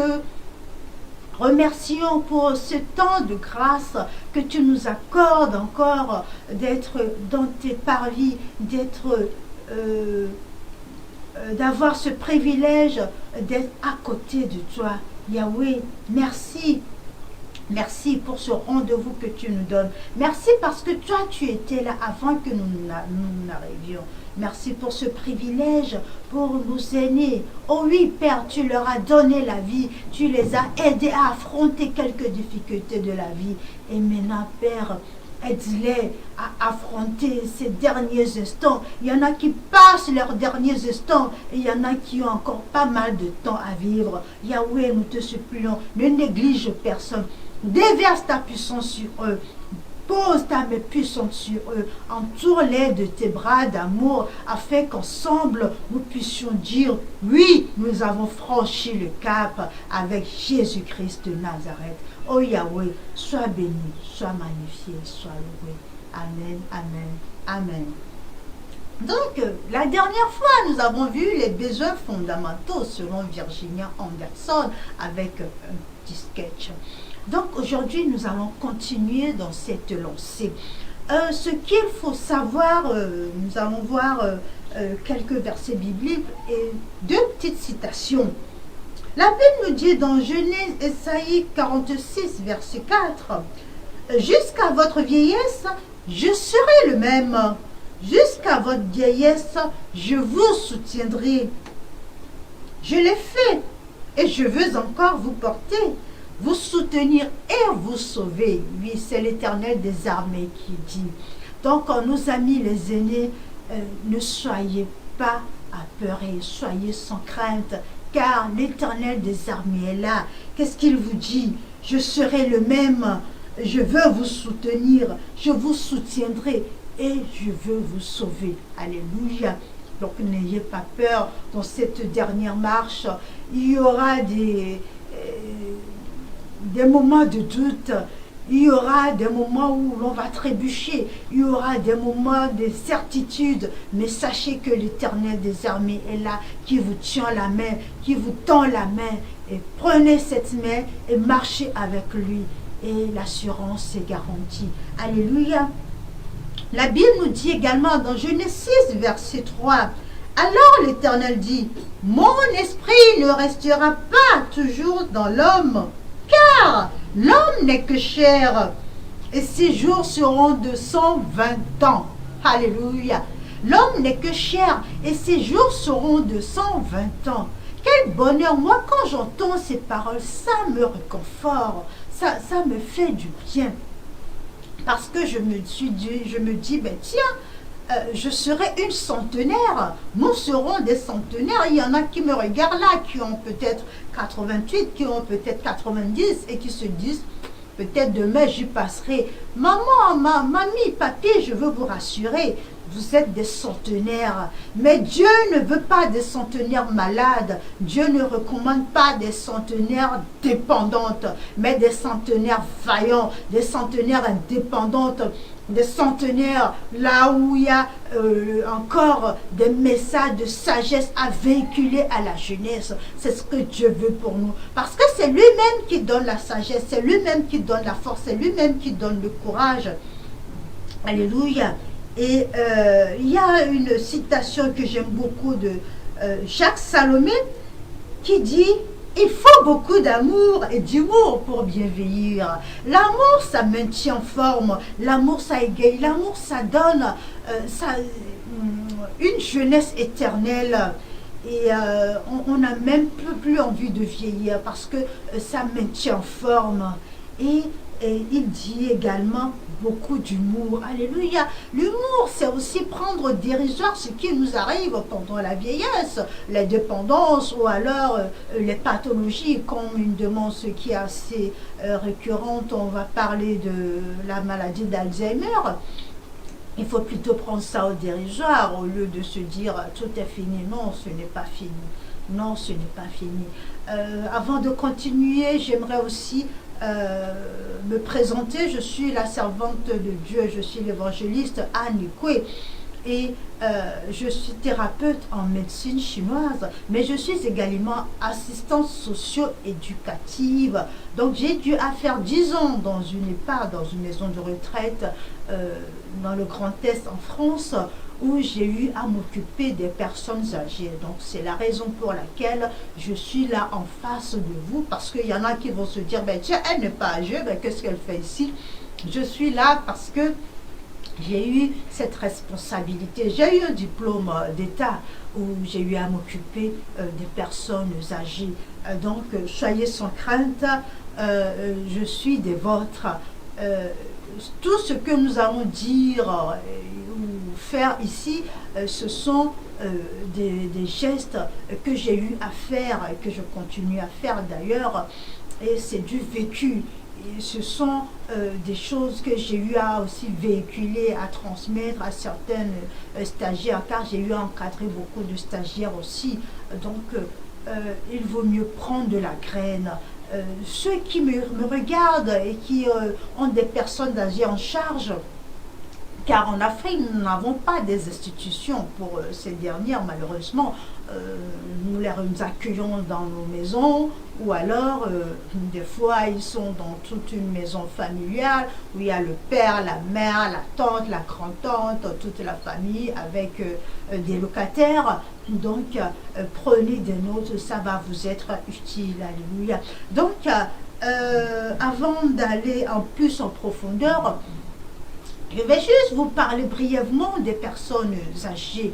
te remercions pour ce temps de grâce que tu nous accordes encore d'être dans tes parvis, d'avoir ce privilège d'être à côté de toi. Yahweh, merci. Merci pour ce rendez-vous que tu nous donnes. Merci parce que toi, tu étais là avant que nous n'arrivions. Merci pour ce privilège, pour nos aînés. Oh oui, Père, tu leur as donné la vie. Tu les as aidés à affronter quelques difficultés de la vie. Et maintenant, Père, aide-les à affronter ces derniers instants. Il y en a qui passent leurs derniers instants et il y en a qui ont encore pas mal de temps à vivre. Yahweh, nous te supplions, ne néglige personne. Déverse ta puissance sur eux. Pose ta main puissante sur eux. Entoure-les de tes bras d'amour afin qu'ensemble nous puissions dire oui, nous avons franchi le cap avec Jésus-Christ de Nazareth. Oh Yahweh, sois béni, sois magnifié, sois loué. Amen, amen, amen. Donc, la dernière fois, nous avons vu les besoins fondamentaux selon Virginia Anderson avec un petit sketch. Donc, aujourd'hui, nous allons continuer dans cette lancée. Ce qu'il faut savoir, nous allons voir quelques versets bibliques et deux petites citations. La Bible nous dit dans Genèse, Ésaïe 46, verset 4, « Jusqu'à votre vieillesse, je serai le même. Jusqu'à votre vieillesse, je vous soutiendrai. Je l'ai fait et je veux encore vous porter, vous soutenir et vous sauver. » Oui, c'est l'Éternel des armées qui dit. Donc, nos amis les aînés, ne soyez pas apeurés, soyez sans crainte, car l'Éternel des armées est là. Qu'est-ce qu'il vous dit? Je serai le même, je veux vous soutenir, je vous soutiendrai et je veux vous sauver. Alléluia. Donc n'ayez pas peur dans cette dernière marche. Il y aura des moments de doute, il y aura des moments où l'on va trébucher, il y aura des moments de certitude, mais sachez que l'Éternel des armées est là, qui vous tient la main, qui vous tend la main, et prenez cette main et marchez avec lui, et l'assurance est garantie. Alléluia. La Bible nous dit également dans Genèse 6, verset 3, « Alors l'Éternel dit, « Mon esprit ne restera pas toujours dans l'homme, car l'homme n'est que chair, et ses jours seront de 120 ans. » Alléluia. L'homme n'est que chair, et ses jours seront de 120 ans. Quel bonheur! Moi, quand j'entends ces paroles, ça me réconforte, ça me fait du bien. Parce que je me dis, ben tiens, je serai une centenaire, nous serons des centenaires. Il y en a qui me regardent là, qui ont peut-être 88, qui ont peut-être 90 et qui se disent, peut-être demain j'y passerai. Maman, mamie, papi, je veux vous rassurer, vous êtes des centenaires. Mais Dieu ne veut pas des centenaires malades. Dieu ne recommande pas des centenaires dépendantes, mais des centenaires vaillants, des centenaires indépendantes, des centenaires là où il y a encore des messages de sagesse à véhiculer à la jeunesse. C'est ce que Dieu veut pour nous. Parce que c'est lui-même qui donne la sagesse, c'est lui-même qui donne la force, c'est lui-même qui donne le courage. Alléluia. Et il y a une citation que j'aime beaucoup de Jacques Salomé qui dit « Il faut beaucoup d'amour et d'humour pour bien vieillir. L'amour, ça maintient en forme. L'amour, ça égaye. L'amour, ça donne une jeunesse éternelle. Et on n'a même plus envie de vieillir parce que ça maintient en forme. » Et il dit également beaucoup d'humour. Alléluia. L'humour, c'est aussi prendre dérisoire ce qui nous arrive pendant la vieillesse, les dépendances ou alors les pathologies, comme une demande qui est assez récurrente. On va parler de la maladie d'Alzheimer. Il faut plutôt prendre ça au dérisoire au lieu de se dire tout est fini. Non, ce n'est pas fini. Non, ce n'est pas fini. Avant de continuer, j'aimerais aussi me présenter. Je suis la servante de Dieu, je suis l'évangéliste Anne Ikwe. et je suis thérapeute en médecine chinoise, mais je suis également assistante socio-éducative. Donc j'ai dû à faire 10 ans dans une EHPAD, dans une maison de retraite dans le Grand Est en France, où j'ai eu à m'occuper des personnes âgées. Donc c'est la raison pour laquelle je suis là en face de vous, parce qu'il y en a qui vont se dire, ben tiens, elle n'est pas âgée, ben qu'est-ce qu'elle fait ici? Je suis là parce que j'ai eu cette responsabilité. J'ai eu un diplôme d'État où j'ai eu à m'occuper des personnes âgées. Donc, soyez sans crainte, je suis des vôtres. Tout ce que nous allons dire ou faire ici, ce sont des gestes que j'ai eu à faire et que je continue à faire d'ailleurs. Et c'est du vécu. Et ce sont des choses que j'ai eu à aussi véhiculer, à transmettre à certaines stagiaires, car j'ai eu à encadrer beaucoup de stagiaires aussi. Donc, il vaut mieux prendre de la graine. Ceux qui me regardent et qui ont des personnes âgées en charge, car en Afrique, nous n'avons pas des institutions pour ces dernières, malheureusement. Nous les accueillons dans nos maisons, ou alors, des fois, ils sont dans toute une maison familiale, où il y a le père, la mère, la tante, la grand-tante, toute la famille, avec des locataires. Donc, prenez des notes, ça va vous être utile. Alléluia. Donc, avant d'aller en plus en profondeur, je vais juste vous parler brièvement des personnes âgées.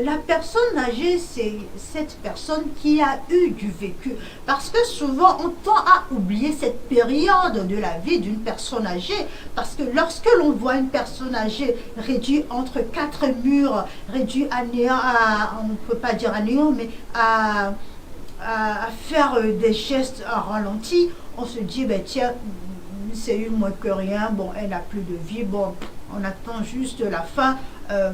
La personne âgée, c'est cette personne qui a eu du vécu. Parce que souvent, on tend à oublier cette période de la vie d'une personne âgée. Parce que lorsque l'on voit une personne âgée réduite entre quatre murs, réduite à néant, on ne peut pas dire à néant, mais à faire des gestes ralentis, on se dit, ben tiens, c'est une moins que rien, bon, elle n'a plus de vie, bon, on attend juste la fin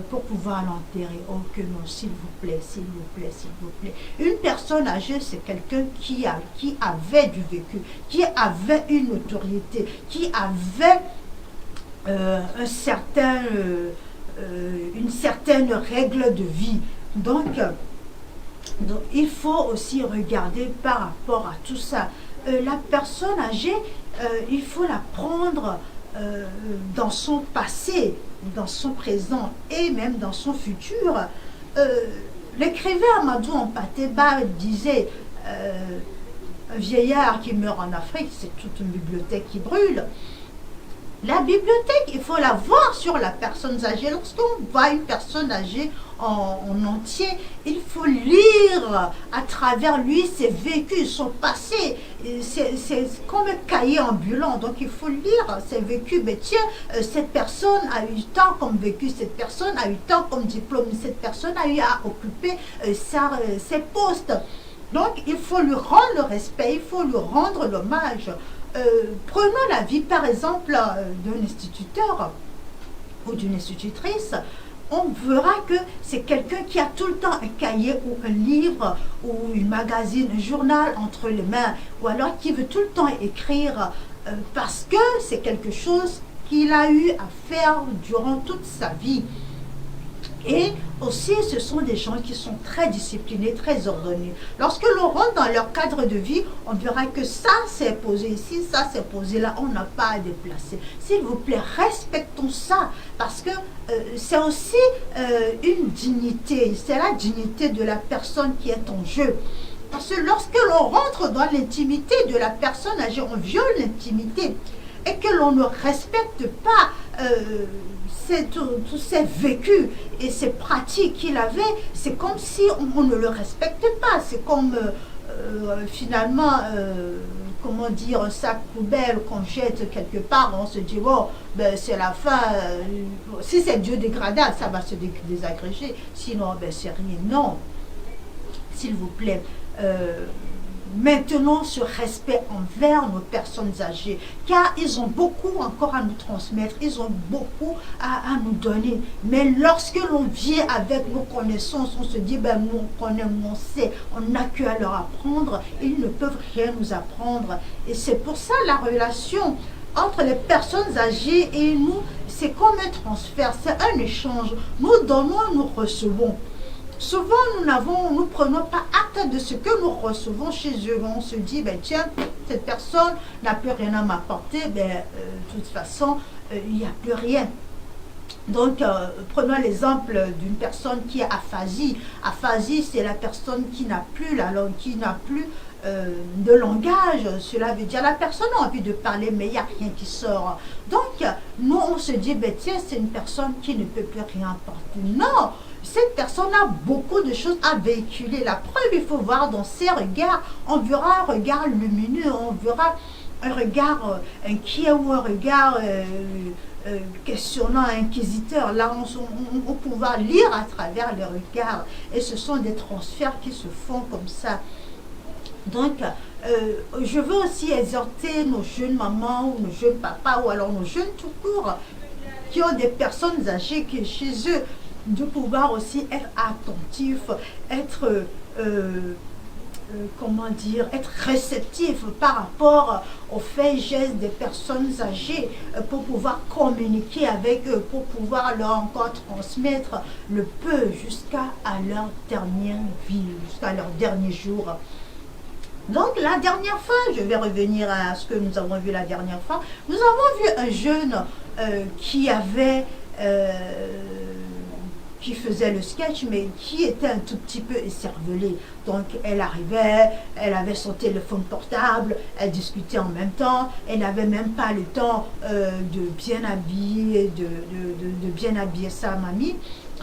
pour pouvoir l'enterrer. Oh que non, s'il vous plaît, s'il vous plaît, s'il vous plaît. Une personne âgée, c'est quelqu'un qui avait du vécu, qui avait une autorité, qui avait une certaine règle de vie. Donc, il faut aussi regarder par rapport à tout ça. La personne âgée, il faut la prendre dans son passé, dans son présent et même dans son futur. L'écrivain Amadou Hampâté-Bâ disait un vieillard qui meurt en Afrique, c'est toute une bibliothèque qui brûle. La bibliothèque, il faut la voir sur la personne âgée. Lorsqu'on voit une personne âgée en entier, il faut lire à travers lui ses vécus, son passé. C'est comme un cahier ambulant. Donc il faut lire ses vécus. Mais tiens, cette personne a eu tant comme vécu, cette personne a eu tant comme diplôme, cette personne a eu à occuper ses postes. Donc il faut lui rendre le respect, il faut lui rendre l'hommage. Prenons la vie par exemple d'un instituteur ou d'une institutrice. On verra que c'est quelqu'un qui a tout le temps un cahier ou un livre ou une magazine, un journal entre les mains, ou alors qui veut tout le temps écrire parce que c'est quelque chose qu'il a eu à faire durant toute sa vie. Et aussi, ce sont des gens qui sont très disciplinés, très ordonnés. Lorsque l'on rentre dans leur cadre de vie, on verra que ça c'est posé ici, ça c'est posé là, on n'a pas à déplacer. S'il vous plaît, respectons ça, parce que c'est aussi une dignité, c'est la dignité de la personne qui est en jeu. Parce que lorsque l'on rentre dans l'intimité de la personne âgée, on viole l'intimité, et que l'on ne respecte pas tous ces vécus et ces pratiques qu'il avait, c'est comme si on ne le respectait pas. C'est comme finalement, comment dire, un sac poubelle qu'on jette quelque part, on se dit, bon, ben, c'est la fin, si c'est biodégradable, ça va se désagréger, sinon, ben, c'est rien. Non, s'il vous plaît, maintenant ce respect envers nos personnes âgées, car ils ont beaucoup encore à nous transmettre, ils ont beaucoup à nous donner. Mais lorsque l'on vient avec nos connaissances, on se dit, ben nous on connaît, on sait, on n'a qu'à leur apprendre, ils ne peuvent rien nous apprendre. Et c'est pour ça la relation entre les personnes âgées et nous, c'est comme un transfert, c'est un échange. Nous donnons, nous recevons. Souvent, nous prenons pas acte de ce que nous recevons chez eux. On se dit, ben, tiens, cette personne n'a plus rien à m'apporter, ben, de toute façon, il n'y a plus rien. Donc, prenons l'exemple d'une personne qui a aphasie. Aphasie, c'est la personne qui n'a plus la langue, qui n'a plus de langage. Cela veut dire la personne a envie de parler, mais il n'y a rien qui sort. Donc, nous, on se dit, ben, tiens, c'est une personne qui ne peut plus rien apporter. Non, cette personne a beaucoup de choses à véhiculer. La preuve, il faut voir dans ses regards. On verra un regard lumineux, on verra un regard inquiet ou un regard questionnant, inquisiteur. Là, on pourra lire à travers les regards. Et ce sont des transferts qui se font comme ça. Donc, je veux aussi exhorter nos jeunes mamans ou nos jeunes papas ou alors nos jeunes tout court qui ont des personnes âgées qui chez eux, de pouvoir aussi être attentifs, être comment dire, être réceptif par rapport aux faits et gestes des personnes âgées pour pouvoir communiquer avec eux, pour pouvoir leur encore transmettre le peu jusqu'à leur dernière vie, jusqu'à leur dernier jour. Donc la dernière fois, je vais revenir à ce que nous avons vu la dernière fois, nous avons vu un jeune qui avait qui faisait le sketch, mais qui était un tout petit peu écervelée. Donc, elle arrivait, elle avait son téléphone portable, elle discutait en même temps, elle n'avait même pas le temps de bien habiller, de bien habiller sa mamie,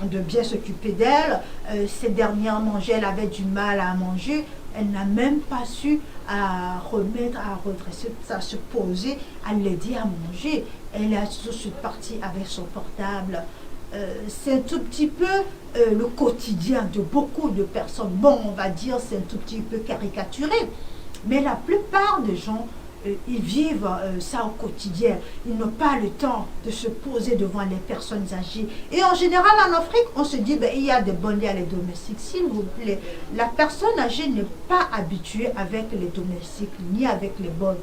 de bien s'occuper d'elle. Ces dernières mangeaient, elle avait du mal à manger. Elle n'a même pas su à remettre, à redresser, à se poser, à l'aider à manger. Elle est tout de suite partie avec son portable. C'est un tout petit peu le quotidien de beaucoup de personnes. Bon, on va dire c'est un tout petit peu caricaturé, mais la plupart des gens, ils vivent ça au quotidien. Ils n'ont pas le temps de se poser devant les personnes âgées. Et en général, en Afrique, on se dit, ben, il y a des bonnes liens les domestiques. S'il vous plaît, la personne âgée n'est pas habituée avec les domestiques, ni avec les bonnes.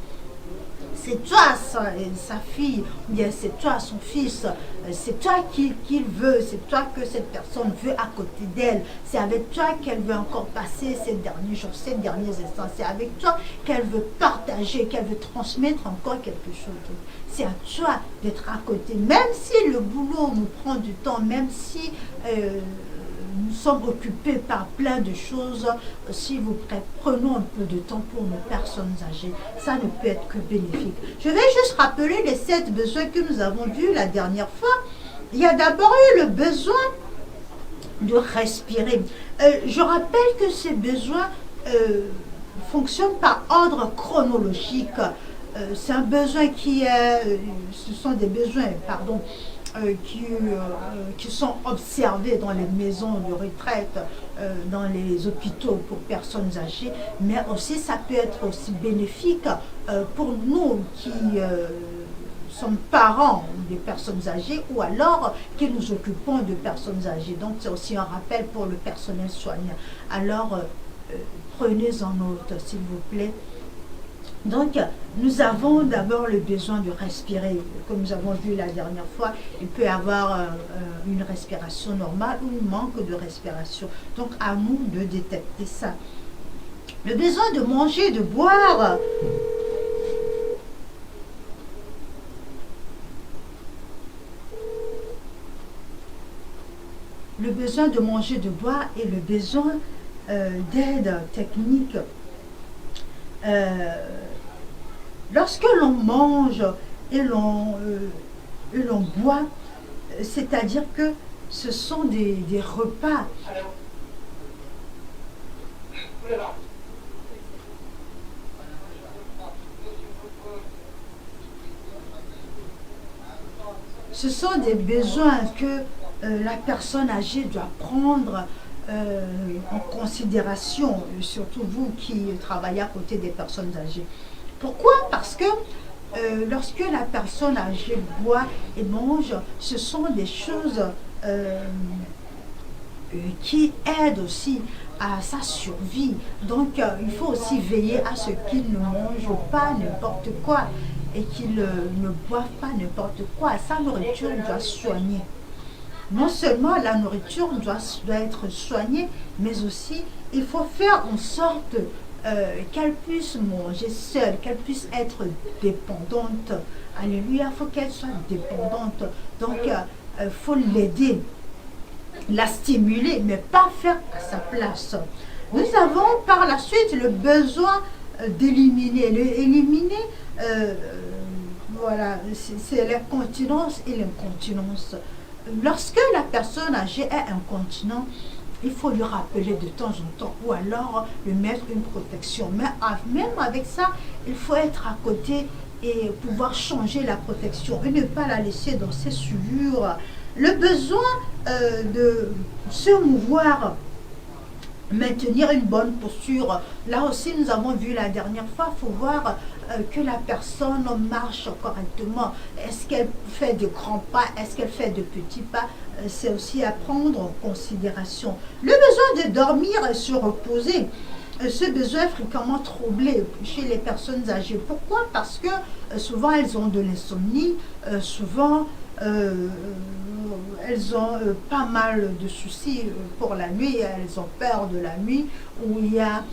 C'est toi sa fille, ou bien c'est toi son fils, c'est toi qu'il veut, c'est toi que cette personne veut à côté d'elle, c'est avec toi qu'elle veut encore passer ces derniers jours, ces derniers instants, c'est avec toi qu'elle veut partager, qu'elle veut transmettre encore quelque chose. C'est à toi d'être à côté, même si le boulot nous prend du temps, même si nous sommes occupés par plein de choses. S'il vous plaît, prenons un peu de temps pour nos personnes âgées. Ça ne peut être que bénéfique. Je vais juste rappeler les 7 besoins que nous avons vus la dernière fois. Il y a d'abord eu le besoin de respirer. Je rappelle que ces besoins fonctionnent par ordre chronologique. C'est un besoin qui est... ce sont des besoins, pardon, qui sont observés dans les maisons de retraite, dans les hôpitaux pour personnes âgées, mais aussi ça peut être aussi bénéfique pour nous qui sommes parents des personnes âgées ou alors qui nous occupons de personnes âgées. Donc c'est aussi un rappel pour le personnel soignant. Alors prenez-en note s'il vous plaît. Donc, nous avons d'abord le besoin de respirer. Comme nous avons vu la dernière fois, il peut y avoir une respiration normale ou un manque de respiration. Donc, à nous de détecter ça. Le besoin de manger, de boire. Le besoin de manger, de boire et le besoin d'aide technique. Lorsque l'on mange et l'on boit, c'est-à-dire que ce sont des repas. Ce sont des besoins que la personne âgée doit prendre en considération, surtout vous qui travaillez à côté des personnes âgées. Pourquoi? Parce que lorsque la personne âgée boit et mange, ce sont des choses qui aident aussi à sa survie. Donc il faut aussi veiller à ce qu'il ne mange pas n'importe quoi. et qu'ils ne boivent pas n'importe quoi. Sa nourriture doit soigner. Non seulement la nourriture doit être soignée, mais aussi il faut faire en sorte qu'elle puisse manger seule, qu'elle puisse être dépendante. Alléluia, il faut qu'elle soit dépendante. Donc, il faut l'aider, la stimuler, mais pas faire à sa place. Nous avons par la suite le besoin d'éliminer. Éliminer, voilà, c'est l'incontinence et l'incontinence. Lorsque la personne âgée est incontinente, il faut lui rappeler de temps en temps ou alors lui mettre une protection. Mais même avec ça, il faut être à côté et pouvoir changer la protection et ne pas la laisser dans ses souillures. Le besoin de se mouvoir, maintenir une bonne posture. Là aussi, nous avons vu la dernière fois, il faut voir que la personne marche correctement. Est-ce qu'elle fait de grands pas? Est-ce qu'elle fait de petits pas? C'est aussi à prendre en considération. Le besoin de dormir et se reposer. Ce besoin est fréquemment troublé chez les personnes âgées. Pourquoi? Parce que souvent elles ont de l'insomnie, souvent elles ont pas mal de soucis pour la nuit, elles ont peur de la nuit, où il y a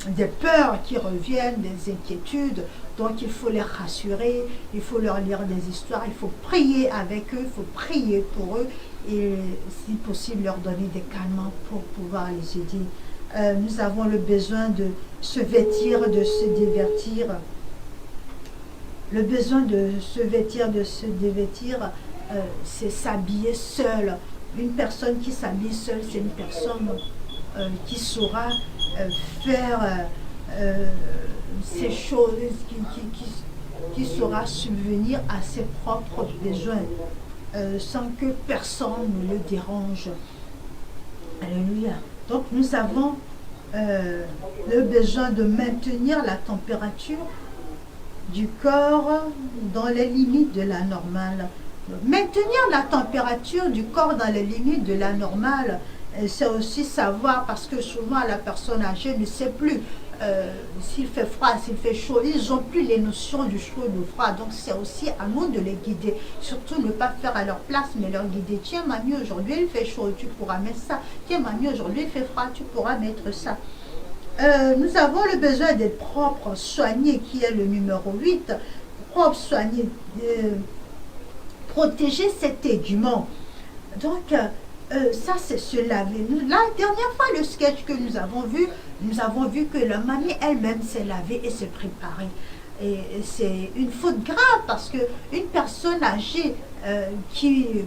des peurs qui reviennent, des inquiétudes. Donc il faut les rassurer, il faut leur lire des histoires, il faut prier avec eux, il faut prier pour eux et si possible leur donner des calmants pour pouvoir les aider. Nous avons le besoin de se vêtir, de se divertir. Le besoin de se vêtir, c'est s'habiller seul. Une personne qui s'habille seule, c'est une personne qui saura faire ces choses, qui saura subvenir à ses propres besoins sans que personne ne le dérange. Alléluia. Donc nous avons le besoin de maintenir la température du corps dans les limites de la normale. Maintenir la température du corps dans les limites de la normale, c'est aussi savoir, parce que souvent la personne âgée ne sait plus s'il fait froid, s'il fait chaud, ils n'ont plus les notions du chaud et du froid, donc c'est aussi à nous de les guider, surtout ne pas faire à leur place, mais leur guider. Tiens mamie, aujourd'hui il fait chaud, tu pourras mettre ça. Tiens mamie, aujourd'hui il fait froid, tu pourras mettre ça. Nous avons le besoin d'être propre, soigné, qui est le numéro 8. Propre, soigné, protéger cet aiguement. Donc, ça, c'est se laver. La dernière fois, le sketch que nous avons vu que la mamie elle-même s'est lavée et s'est préparée. Et c'est une faute grave parce qu'une personne âgée qui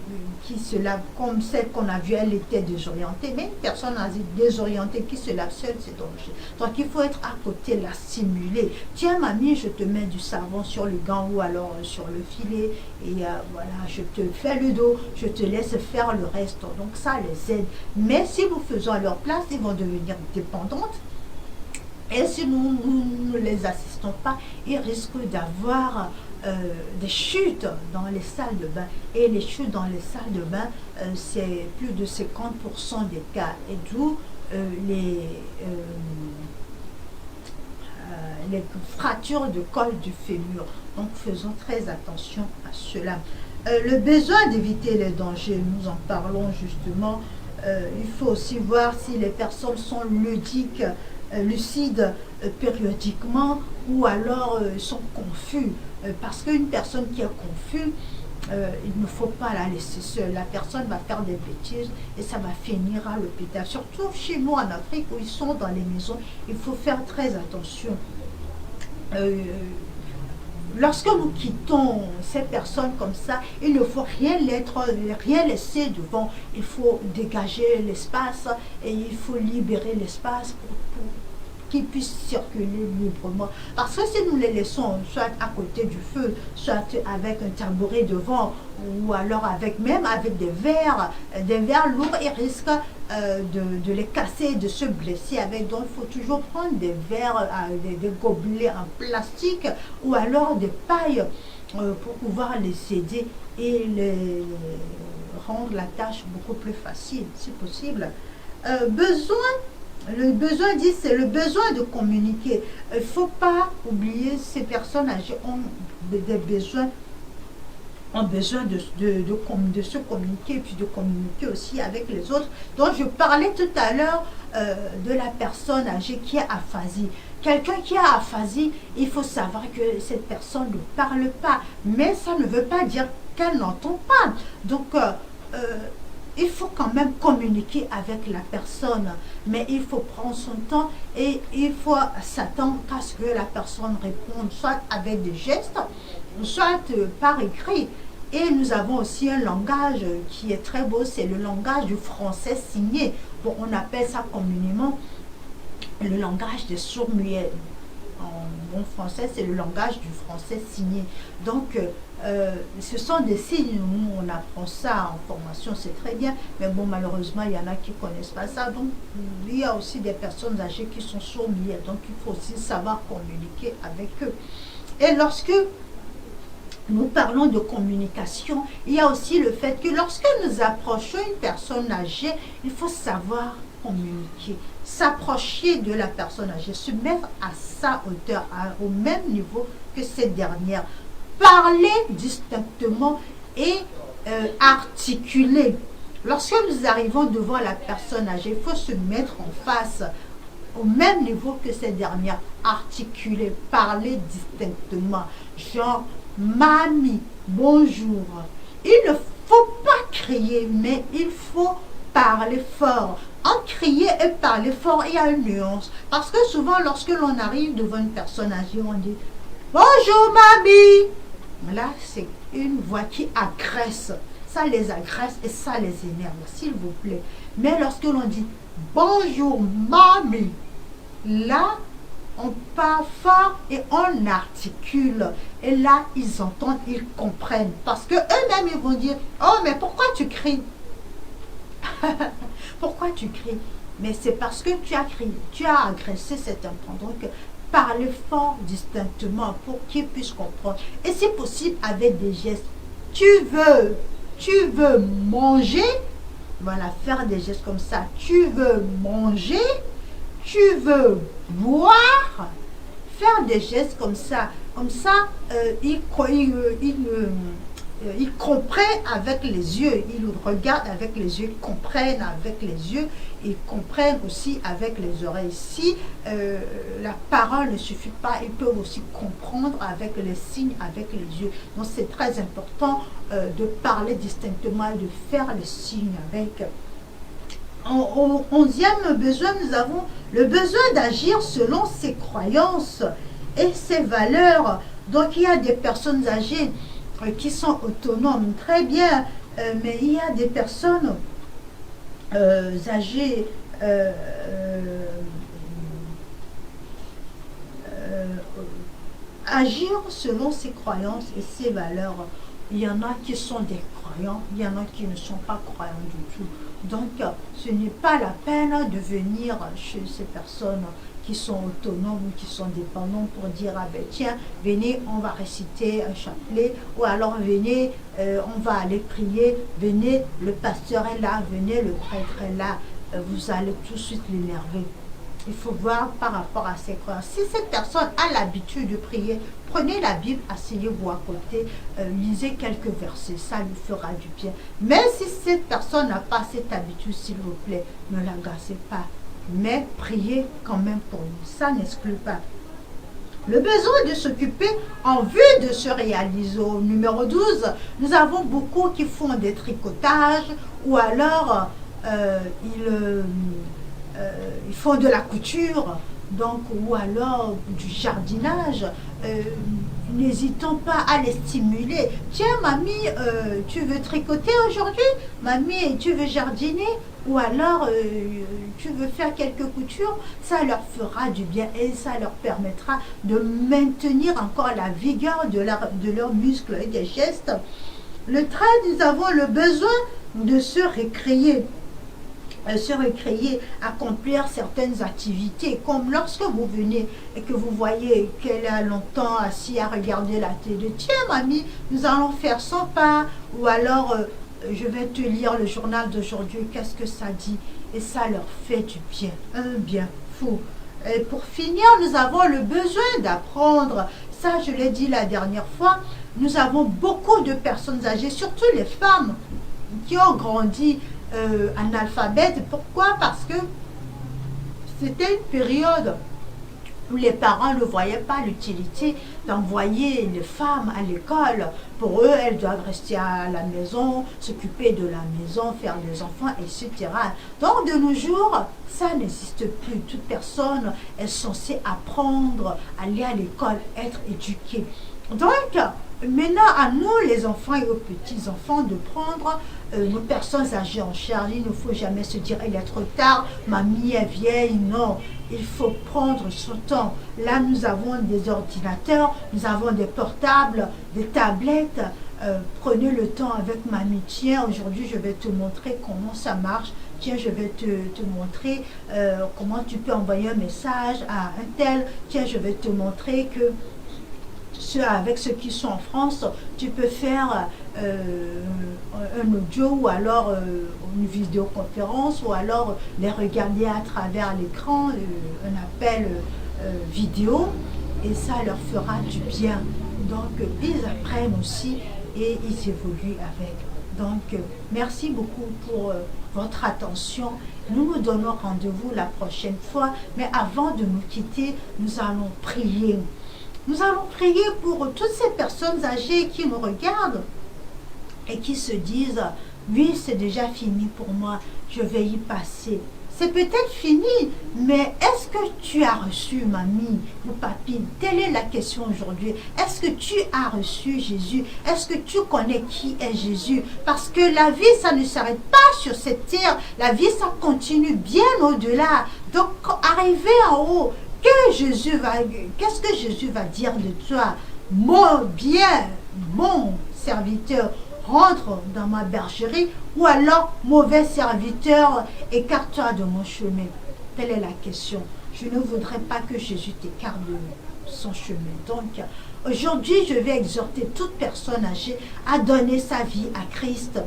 se lave comme celle qu'on a vue, elle était désorientée, mais une personne âgée désorientée qui se lave seule, c'est dangereux. Donc il faut être à côté, la stimuler. Tiens mamie, je te mets du savon sur le gant ou alors sur le filet et voilà, je te fais le dos, je te laisse faire le reste. Donc ça les aide. Mais si nous faisons à leur place, ils vont devenir dépendantes. Et si nous ne les assistons pas, ils risquent d'avoir des chutes dans les salles de bain. Et les chutes dans les salles de bain, c'est plus de 50% des cas. Et d'où les fractures de col du fémur. Donc faisons très attention à cela. Le besoin d'éviter les dangers, nous en parlons justement. Il faut aussi voir si les personnes sont ludiques, lucides périodiquement ou alors sont confus. Parce qu'une personne qui est confuse, il ne faut pas la laisser seule. La personne va faire des bêtises et ça va finir à l'hôpital. Surtout chez nous en Afrique où ils sont dans les maisons, il faut faire très attention. Lorsque nous quittons ces personnes comme ça, il ne faut rien laisser devant. Il faut dégager l'espace et il faut libérer l'espace pour qu'ils puissent circuler librement. Parce que si nous les laissons soit à côté du feu, soit avec un tabouret devant, ou alors même avec des verres lourds, ils risquent de les casser, de se blesser avec. Donc il faut toujours prendre des verres, des gobelets en plastique, ou alors des pailles pour pouvoir les aider et rendre la tâche beaucoup plus facile, si possible. Besoin Le besoin dit, c'est le besoin de communiquer. Il ne faut pas oublier, ces personnes âgées ont des besoins, ont besoin de se communiquer, et puis de communiquer aussi avec les autres. Donc je parlais tout à l'heure de la personne âgée qui a aphasie. Quelqu'un qui a aphasie, il faut savoir que cette personne ne parle pas, mais ça ne veut pas dire qu'elle n'entend pas. Donc il faut quand même communiquer avec la personne, mais il faut prendre son temps et il faut s'attendre à ce que la personne réponde soit avec des gestes, soit par écrit. Et nous avons aussi un langage qui est très beau, c'est le langage du français signé. Bon, on appelle ça communément le langage des sourds-muets. En bon français, c'est le langage du français signé. Donc, ce sont des signes. Nous, on apprend ça en formation, c'est très bien. Mais bon, malheureusement, il y en a qui ne connaissent pas ça. Donc, il y a aussi des personnes âgées qui sont sourds-muets. Donc, il faut aussi savoir communiquer avec eux. Et lorsque nous parlons de communication, il y a aussi le fait que lorsque nous approchons une personne âgée, il faut savoir communiquer, s'approcher de la personne âgée, se mettre à sa hauteur, au même niveau que cette dernière, parler distinctement et articuler. Lorsque nous arrivons devant la personne âgée, il faut se mettre en face, au même niveau que cette dernière, articuler, parler distinctement, genre mamie, bonjour. Il ne faut pas crier, mais il faut parler fort. En crier et parler fort, il y a une nuance. Parce que souvent, lorsque l'on arrive devant une personne âgée, on dit bonjour mamie. Là, c'est une voix qui agresse. Ça les agresse et ça les énerve, s'il vous plaît. Mais lorsque l'on dit bonjour mamie, là, on parle fort et on articule. Et là, ils entendent, ils comprennent. Parce que eux-mêmes, ils vont dire, oh, mais pourquoi tu cries? Pourquoi tu cries? Mais c'est parce que tu as crié, tu as agressé cet enfant. Donc, parlez fort, distinctement, pour qu'il puisse comprendre. Et si possible, avec des gestes. Tu veux manger? Voilà, faire des gestes comme ça. Tu veux manger? Tu veux boire? Faire des gestes comme ça. Comme ça, ils comprennent avec les yeux. Ils regardent avec les yeux, ils comprennent avec les yeux. Ils comprennent aussi avec les oreilles. Si la parole ne suffit pas, ils peuvent aussi comprendre avec les signes, avec les yeux. Donc c'est très important de parler distinctement et de faire les signes avec. Au 11e besoin, nous avons le besoin d'agir selon ses croyances et ses valeurs. Donc il y a des personnes âgées qui sont autonomes, très bien, mais il y a des personnes âgées agir selon ses croyances et ses valeurs. Il y en a qui sont des croyants, il y en a qui ne sont pas croyants du tout. Donc, ce n'est pas la peine de venir chez ces personnes qui sont autonomes, qui sont dépendants pour dire, ah ben tiens, venez, on va réciter un chapelet, ou alors venez, on va aller prier, venez, le pasteur est là, venez, le prêtre est là, vous allez tout de suite l'énerver. Il faut voir par rapport à ses croyances. Si cette personne a l'habitude de prier, prenez la Bible, asseyez-vous à côté, lisez quelques versets, ça lui fera du bien. Mais si cette personne n'a pas cette habitude, s'il vous plaît, ne l'agacez pas. Mais priez quand même pour lui, ça n'exclut pas. Le besoin de s'occuper en vue de se réaliser. Au numéro 12, nous avons beaucoup qui font des tricotages ou alors ils font de la couture, donc, ou alors du jardinage. N'hésitons pas à les stimuler. Tiens, mamie, tu veux tricoter aujourd'hui? Mamie, tu veux jardiner? Ou alors, tu veux faire quelques coutures? Ça leur fera du bien et ça leur permettra de maintenir encore la vigueur de leurs muscles et des gestes. Le 13, nous avons le besoin de se récréer. Accomplir certaines activités, comme lorsque vous venez et que vous voyez qu'elle a longtemps assis à regarder la télé. Tiens mamie, nous allons faire 100 pas, ou alors je vais te lire le journal d'aujourd'hui, qu'est-ce que ça dit? et ça leur fait du bien, un bien fou. Et pour finir, nous avons le besoin d'apprendre. Ça, je l'ai dit la dernière fois, nous avons beaucoup de personnes âgées, surtout les femmes, qui ont grandi analphabètes. Pourquoi? Parce que c'était une période où les parents ne voyaient pas l'utilité d'envoyer les femmes à l'école. Pour eux, elles doivent rester à la maison, s'occuper de la maison, faire des enfants, etc. Donc, de nos jours, ça n'existe plus. Toute personne est censée apprendre, aller à l'école, être éduquée. Donc, maintenant, à nous, les enfants et aux petits-enfants, de prendre nos personnes âgées en charge. Il ne faut jamais se dire, il est trop tard, mamie est vieille. Non, il faut prendre son temps. Là, nous avons des ordinateurs, nous avons des portables, des tablettes. Prenez le temps avec mamie. Tiens, aujourd'hui, je vais te montrer comment ça marche. Tiens, je vais te montrer comment tu peux envoyer un message à un tel. Tiens, je vais te montrer que avec ceux qui sont en France, tu peux faire un audio ou alors une vidéoconférence ou alors les regarder à travers l'écran, un appel vidéo, et ça leur fera du bien. Donc, ils apprennent aussi et ils évoluent avec. Donc, merci beaucoup pour votre attention. Nous nous donnons rendez-vous la prochaine fois, mais avant de nous quitter, nous allons prier. Nous allons prier pour toutes ces personnes âgées qui nous regardent et qui se disent, oui, c'est déjà fini pour moi, je vais y passer. C'est peut-être fini, mais est-ce que tu as reçu, mamie ou papy? Telle est la question aujourd'hui. Est-ce que tu as reçu Jésus? Est-ce que tu connais qui est Jésus? Parce que la vie, ça ne s'arrête pas sur cette terre. La vie, ça continue bien au-delà. Donc, arrivé en haut, qu'est-ce que Jésus va dire de toi? Mon bien, mon serviteur, rentre dans ma bergerie, ou alors mauvais serviteur, écarte-toi de mon chemin. Telle est la question. Je ne voudrais pas que Jésus t'écarte de son chemin. Donc, aujourd'hui, je vais exhorter toute personne âgée à donner sa vie à Christ.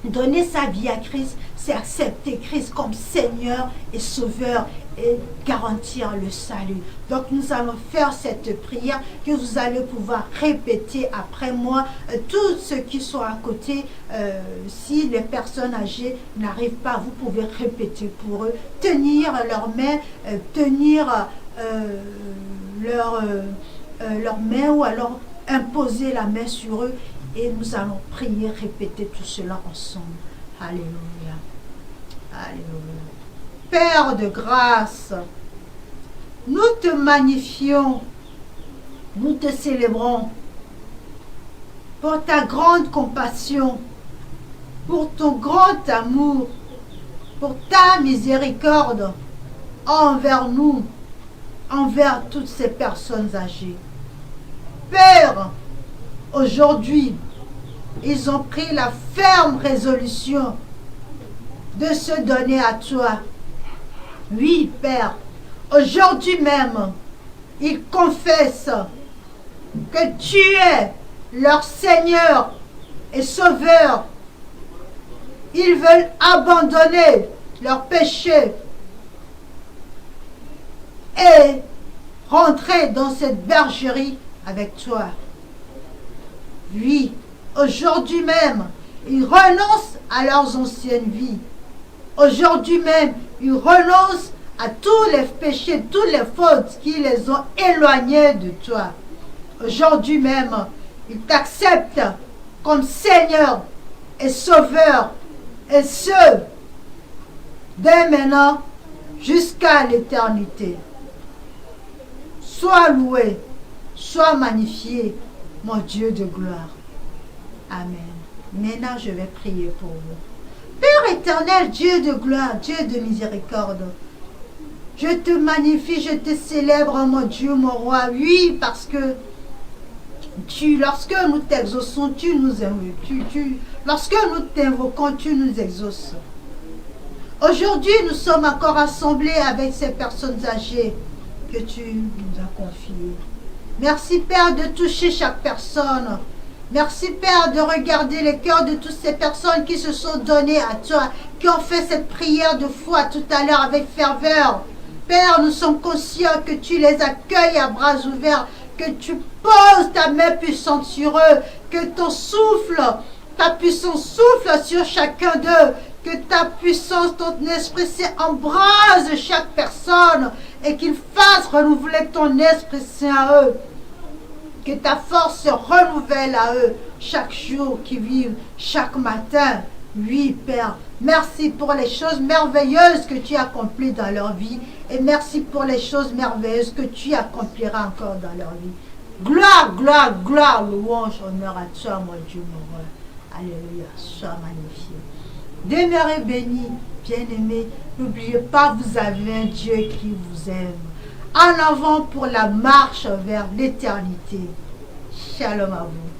Donner sa vie à Christ, c'est accepter Christ comme Seigneur et Sauveur et garantir le salut. Donc nous allons faire cette prière que vous allez pouvoir répéter après moi. Tous ceux qui sont à côté, si les personnes âgées n'arrivent pas, vous pouvez répéter pour eux. Tenir leurs mains, tenir leurs mains ou alors imposer la main sur eux. Et nous allons prier, répéter tout cela ensemble. Alléluia. Alléluia. Père de grâce, nous te magnifions, nous te célébrons pour ta grande compassion, pour ton grand amour, pour ta miséricorde envers nous, envers toutes ces personnes âgées. Père, aujourd'hui, ils ont pris la ferme résolution de se donner à toi. Oui, Père, aujourd'hui même, ils confessent que tu es leur Seigneur et Sauveur. Ils veulent abandonner leurs péchés et rentrer dans cette bergerie avec toi. Oui, aujourd'hui même, ils renoncent à leurs anciennes vies. Aujourd'hui même, ils renoncent à tous les péchés, toutes les fautes qui les ont éloignés de toi. Aujourd'hui même, ils t'acceptent comme Seigneur et Sauveur, et ce, dès maintenant jusqu'à l'éternité. Sois loué, sois magnifié, mon Dieu de gloire. Amen. Maintenant, je vais prier pour vous. Père éternel, Dieu de gloire, Dieu de miséricorde, je te magnifie, je te célèbre, mon Dieu, mon roi. Oui, parce que lorsque nous t'exauçons, tu nous lorsque nous t'invoquons, tu nous exauces. Aujourd'hui, nous sommes encore assemblés avec ces personnes âgées que tu nous as confiées. Merci, Père, de toucher chaque personne. Merci, Père, de regarder les cœurs de toutes ces personnes qui se sont données à toi, qui ont fait cette prière de foi tout à l'heure avec ferveur. Père, nous sommes conscients que tu les accueilles à bras ouverts, que tu poses ta main puissante sur eux, que ton souffle, ta puissance souffle sur chacun d'eux, que ta puissance, ton Esprit Saint embrase chaque personne et qu'il fasse renouveler ton Esprit Saint à eux. Que ta force se renouvelle à eux chaque jour qu'ils vivent, chaque matin. Oui, Père, merci pour les choses merveilleuses que tu accomplis dans leur vie et merci pour les choses merveilleuses que tu accompliras encore dans leur vie. Gloire, gloire, gloire, louange, honneur à toi, mon Dieu, mon roi. Alléluia, sois magnifié. Demeurez bénis, bien-aimés. N'oubliez pas, vous avez un Dieu qui vous aime. En avant pour la marche vers l'éternité. Shalom à vous.